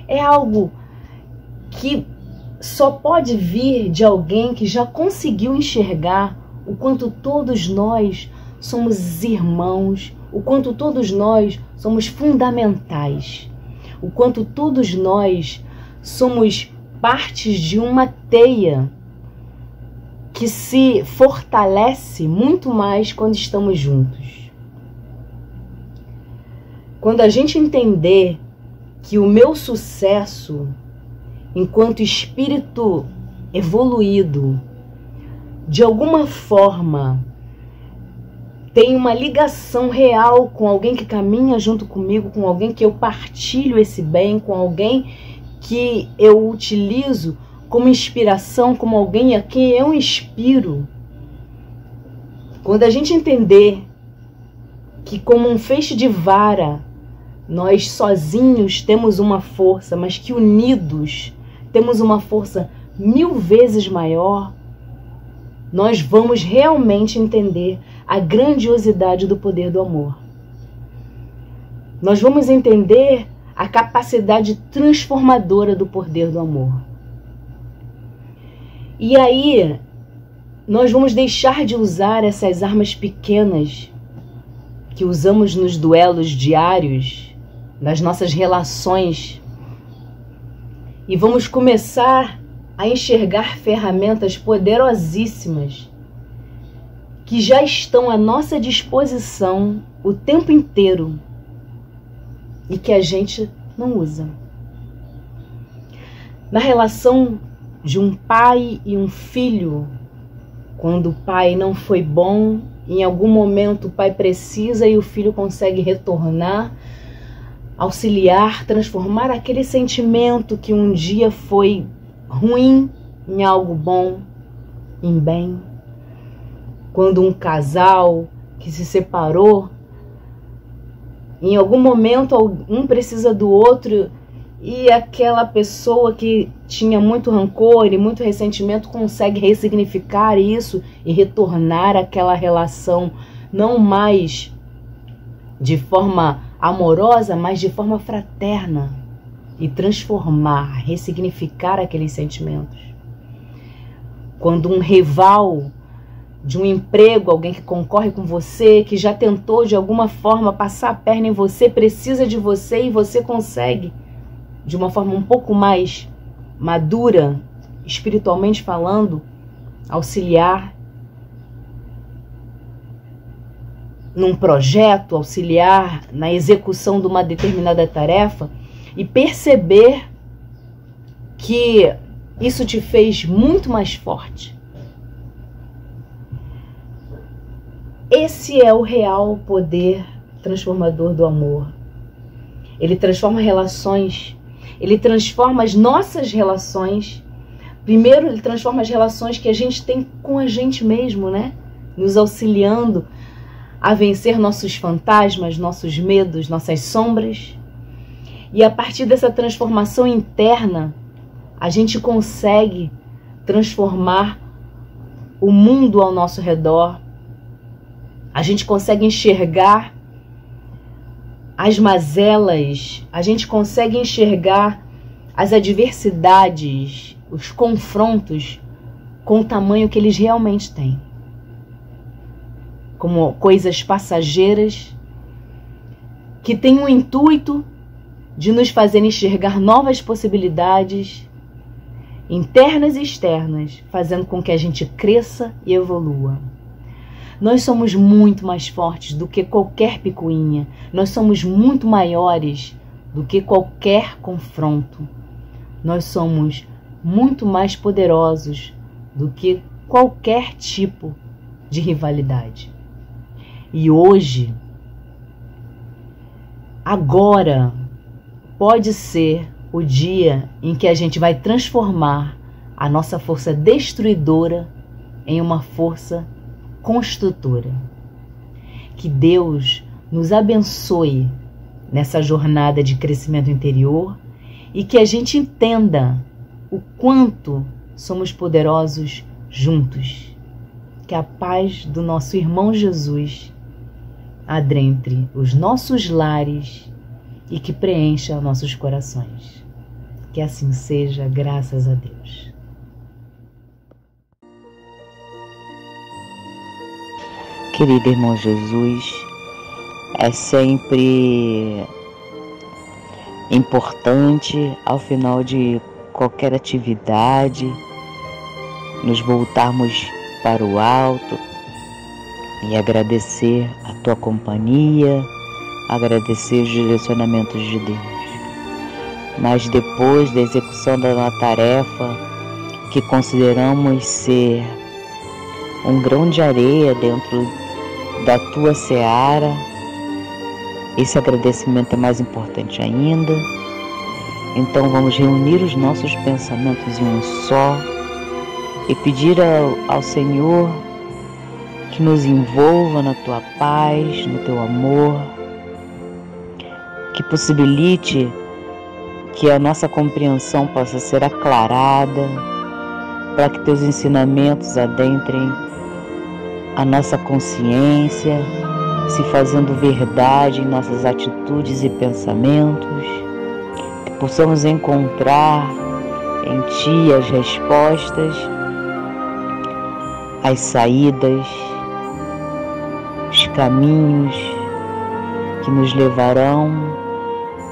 é algo que só pode vir de alguém que já conseguiu enxergar o quanto todos nós somos irmãos, o quanto todos nós somos fundamentais, o quanto todos nós somos partes de uma teia que se fortalece muito mais quando estamos juntos. Quando a gente entender que o meu sucesso enquanto espírito evoluído, de alguma forma, tem uma ligação real com alguém que caminha junto comigo, com alguém que eu partilho esse bem, com alguém que eu utilizo como inspiração, como alguém a quem eu inspiro. Quando a gente entender que como um feixe de vara, nós sozinhos temos uma força, mas que unidos temos uma força 1000 vezes maior, nós vamos realmente entender a grandiosidade do poder do amor. Nós vamos entender a capacidade transformadora do poder do amor. E aí, nós vamos deixar de usar essas armas pequenas que usamos nos duelos diários, nas nossas relações, e vamos começar a enxergar ferramentas poderosíssimas que já estão à nossa disposição o tempo inteiro e que a gente não usa. Na relação de um pai e um filho, quando o pai não foi bom, em algum momento o pai precisa e o filho consegue retornar, auxiliar, transformar aquele sentimento que um dia foi ruim em algo bom, em bem. Quando um casal que se separou, em algum momento um precisa do outro e aquela pessoa que tinha muito rancor e muito ressentimento consegue ressignificar isso e retornar àquela relação, não mais de forma amorosa, mas de forma fraterna, e transformar, ressignificar aqueles sentimentos. Quando um rival de um emprego, alguém que concorre com você, que já tentou de alguma forma passar a perna em você, precisa de você e você consegue, de uma forma um pouco mais madura, espiritualmente falando, auxiliar num projeto, auxiliar na execução de uma determinada tarefa e perceber que isso te fez muito mais forte. Esse é o real poder transformador do amor. Ele transforma relações, ele transforma as nossas relações. Primeiro, ele transforma as relações que a gente tem com a gente mesmo, né? Nos auxiliando a vencer nossos fantasmas, nossos medos, nossas sombras. E a partir dessa transformação interna, a gente consegue transformar o mundo ao nosso redor. A gente consegue enxergar as mazelas, a gente consegue enxergar as adversidades, os confrontos com o tamanho que eles realmente têm. Como coisas passageiras que têm o intuito de nos fazer enxergar novas possibilidades internas e externas, fazendo com que a gente cresça e evolua. Nós somos muito mais fortes do que qualquer picuinha. Nós somos muito maiores do que qualquer confronto. Nós somos muito mais poderosos do que qualquer tipo de rivalidade. E hoje, agora, pode ser o dia em que a gente vai transformar a nossa força destruidora em uma força construtora. Que Deus nos abençoe nessa jornada de crescimento interior e que a gente entenda o quanto somos poderosos juntos. Que a paz do nosso irmão Jesus adentre os nossos lares e que preencha nossos corações. Que assim seja, graças a Deus. Querido irmão Jesus, é sempre importante, ao final de qualquer atividade, nos voltarmos para o alto e agradecer a tua companhia, agradecer os direcionamentos de Deus. Mas depois da execução da nossa tarefa, que consideramos ser um grão de areia dentro da tua seara, esse agradecimento é mais importante ainda. Então vamos reunir os nossos pensamentos em um só e pedir ao Senhor que nos envolva na tua paz, no teu amor, que possibilite que a nossa compreensão possa ser aclarada, para que teus ensinamentos adentrem a nossa consciência, se fazendo verdade em nossas atitudes e pensamentos, que possamos encontrar em Ti as respostas, as saídas, os caminhos que nos levarão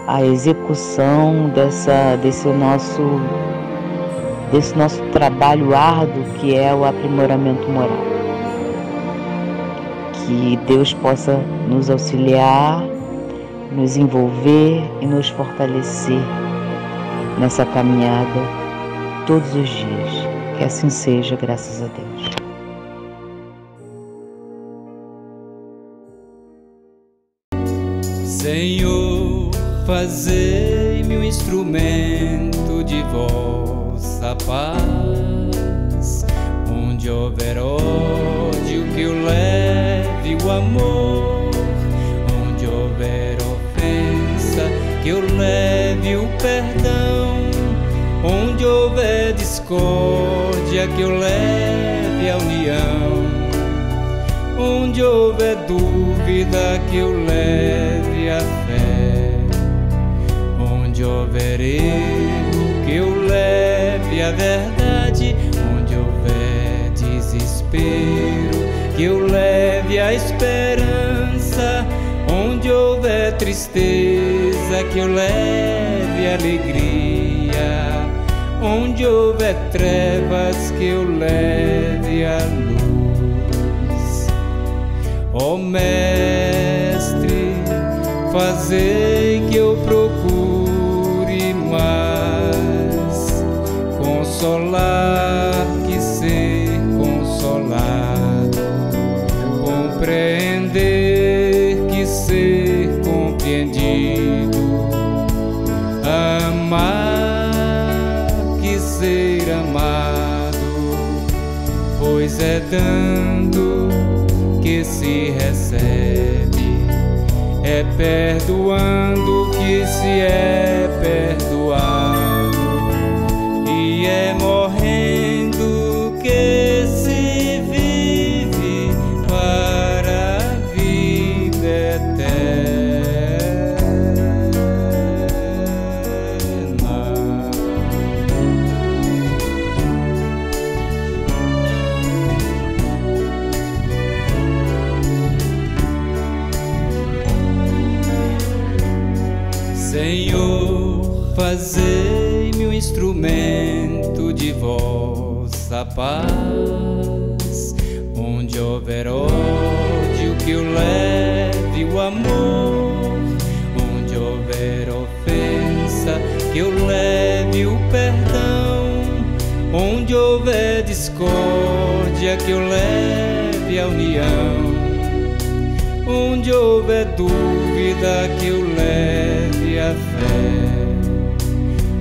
à execução desse nosso trabalho árduo que é o aprimoramento moral. Que Deus possa nos auxiliar, nos envolver e nos fortalecer nessa caminhada todos os dias. Que assim seja, graças a Deus. Senhor, fazei-me um instrumento de vossa paz. Onde houver ódio, que eu leve o amor. Onde houver ofensa, que eu leve o perdão. Onde houver discórdia, que eu leve a união. Onde houver dúvida, que eu leve a fé. Onde houver erro, que eu leve a verdade. Onde houver desespero, que eu leve a esperança. Onde houver tristeza, que eu leve a alegria. Onde houver trevas, que eu leve a luz. Ó Mestre, fazei que eu procure mais consolar que ser consolado, compreender que ser compreendido, amar que ser amado, pois é dando que se recebe, é perdoando que se é perdoado, e é morrendo que se vive para a vida eterna. Senhor, fazei-me um instrumento de vossa paz. Onde houver ódio, que eu leve o amor. Onde houver ofensa, que eu leve o perdão. Onde houver discórdia, que eu leve a união. Onde houver dúvida, que eu leve a fé.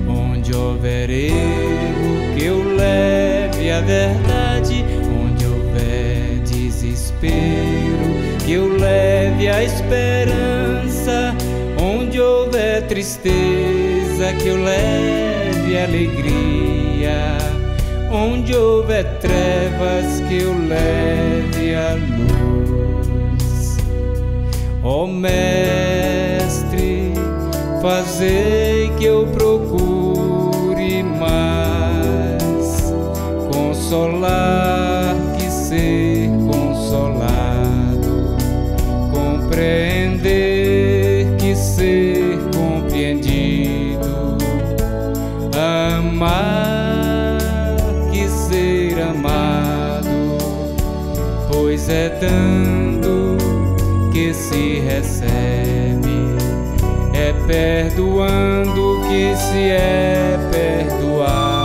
Onde houver erro, que eu leve a verdade. Onde desespero, que eu leve a esperança. Onde houver tristeza, que eu leve alegria. Onde houver trevas, que eu leve a luz. Ó Mestre, fazei que eu procure mais consolar que ser consolado, compreender que ser compreendido, amar que ser amado, pois é dando que se recebe, é perdoando que se é perdoado.